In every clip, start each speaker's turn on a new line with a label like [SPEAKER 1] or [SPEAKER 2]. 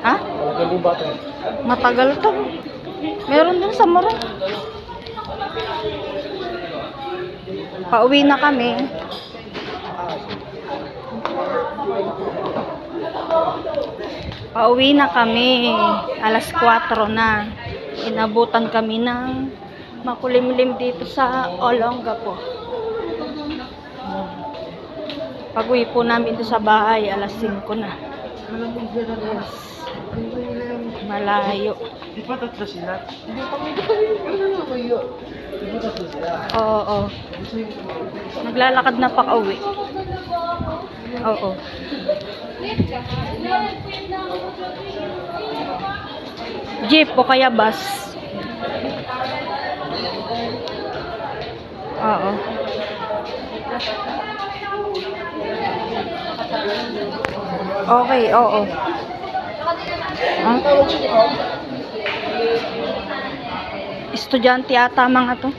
[SPEAKER 1] Ha? Matagal to. Meron din sa Morong. Pauwi na kami. Pauwi na kami. Alas 4 na. Inabutan kami ng makulimlim dito sa Olongapo. Pag-uwi po namin dito sa bahay, alas 5 na. Yes. Malayo. Oo. Naglalakad na pa kauwi. Oo. Jeep o kaya bus. Oo. Okay, oo. Estudyante ata mga to.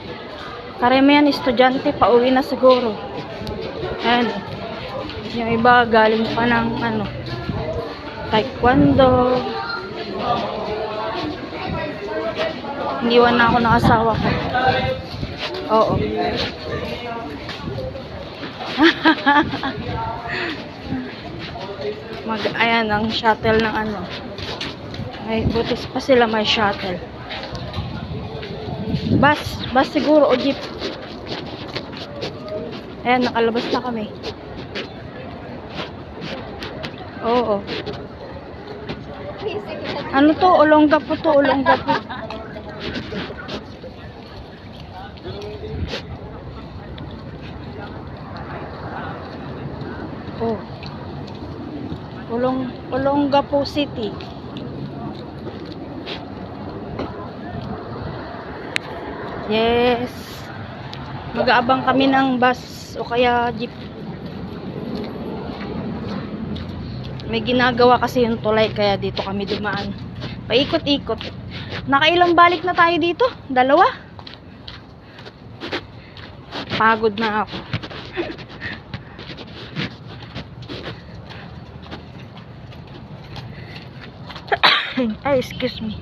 [SPEAKER 1] Karamihan estudyante, pauwi na siguro. Ayan. Yung iba galing pa ng taekwondo. Iniwan na ako ng asawa ko. Oo. Ayan ang shuttle ng ay butis pa sila may shuttle. Bus siguro o jeep. Ayan, nakalabas na kami. Oo. Ano to? Olongapo to, Olongapo. Oh. Olongapo City. Yes. Mag-aabang kami ng bus o kaya jeep. May ginagawa kasi yung tulay kaya dito kami dumaan. Paikot-ikot. Nakailang balik na tayo dito? 2? Pagod na ako. Ay, excuse me.